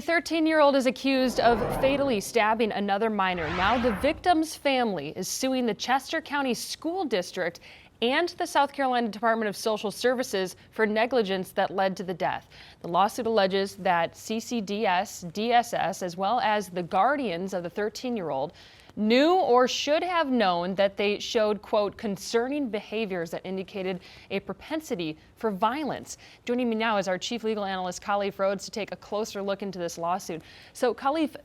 A 13-year-old is accused of fatally stabbing another minor. Now the victim's family is suing the Chester County School District and the South Carolina Department of Social Services for negligence that led to the death. The lawsuit alleges that CCDS, DSS, as well as the guardians of the 13-year-old knew or should have known that they showed, quote, concerning behaviors that indicated a propensity for violence. Joining me now is our chief legal analyst, Khalif Rhodes, to take a closer look into this lawsuit. So, Khalif,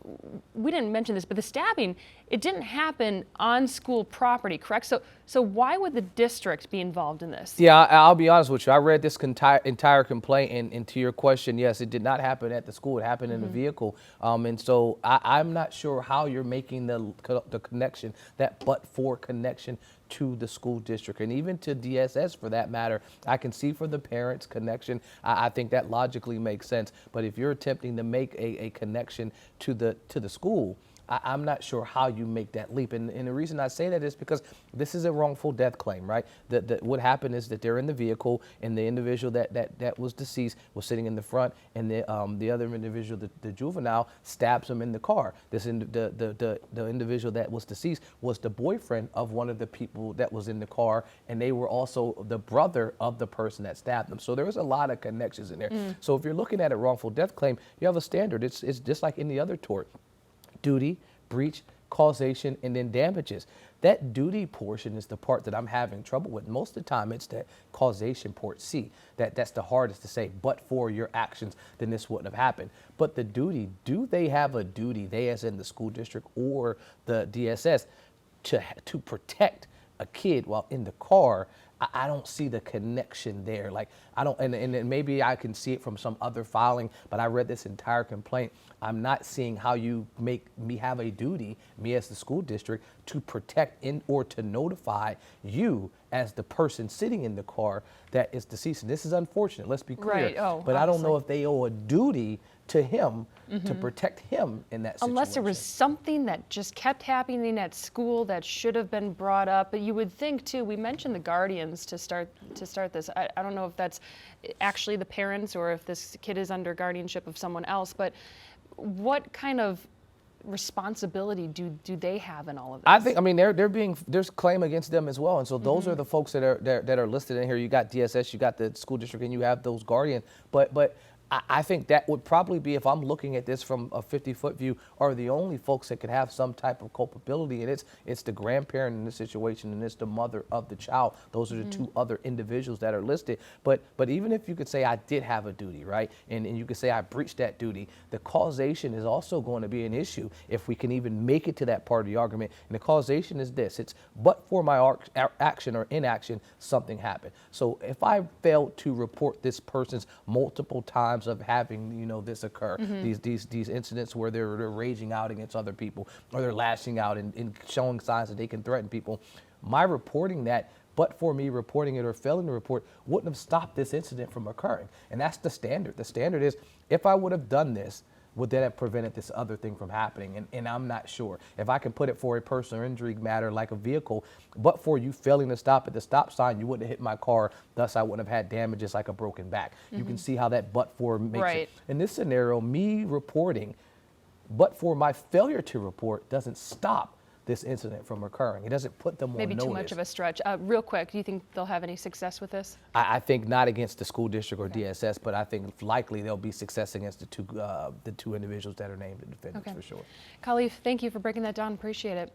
we didn't mention this, but the stabbing, it didn't happen on school property, correct? So why would the district be involved in this? Yeah, I'll be honest with you. I read this entire complaint, and to your question, yes, it did not happen at the school. It happened in the vehicle. And so I'm not sure how you're making the connection, that but-for connection to the school district and even to DSS for that matter. I can see for the parents connection. I think that logically makes sense. But if you're attempting to make a connection to the school, I'm not sure how you make that leap. And the reason I say that is because this is a wrongful death claim, right? What happened is that they're in the vehicle and the individual that was deceased was sitting in the front, and the other individual, the juvenile, stabs him in the car. The individual that was deceased was the boyfriend of one of the people that was in the car, and they were also the brother of the person that stabbed them. So there was a lot of connections in there. So if you're looking at a wrongful death claim, you have a standard. It's just like any other tort. Duty, breach, causation, and then damages. That duty portion is the part that I'm having trouble with. Most of the time, it's that causation part C. That's the hardest to say. But for your actions, then this wouldn't have happened. But the duty, do they have a duty, they as in the school district or the DSS, to protect a kid while in the car? I don't see the connection there. Like, I don't, and maybe I can see it from some other filing, but I read this entire complaint. I'm not seeing how you make me have a duty, me as the school district, to protect or to notify you as the person sitting in the car that is deceased. And this is unfortunate, let's be clear. Right. Oh, but obviously. I don't know if they owe a duty to him to protect him in that situation. Unless there was something that just kept happening at school that should have been brought up. But you would think too, we mentioned the guardians to start this. I don't know if that's actually the parents or if this kid is under guardianship of someone else, but what kind of responsibility do they have in all of this? I mean, there's claim against them as well, and so those are the folks that are listed in here. You got DSS, you got the school district, and you have those guardians. But I think that would probably be, if I'm looking at this from a 50-foot view, are the only folks that could have some type of culpability, and it's the grandparent in this situation, and it's the mother of the child. Those are the two other individuals that are listed. But even if you could say I did have a duty, right, and you could say I breached that duty, the causation is also going to be an issue if we can even make it to that part of the argument. And the causation is this: it's but for my action or inaction, something happened. So if I failed to report this person's multiple times of having this occur, these incidents where they're raging out against other people, or they're lashing out and showing signs that they can threaten people, my reporting that, but for me reporting it or failing to report, wouldn't have stopped this incident from occurring. And that's the standard. The standard is, if I would have done this, would that have prevented this other thing from happening? And I'm not sure. If I can put it for a personal injury matter like a vehicle, but for you failing to stop at the stop sign, you wouldn't have hit my car, thus I wouldn't have had damages like a broken back. You can see how that but for makes it. In this scenario, me reporting, but for my failure to report, doesn't stop this incident from occurring. It doesn't put them on notice. Maybe too much of a stretch. Real quick, do you think they'll have any success with this? I think not against the school district or DSS, but I think likely there'll be success against the two individuals that are named the defendants for sure. Khalif, thank you for breaking that down. Appreciate it.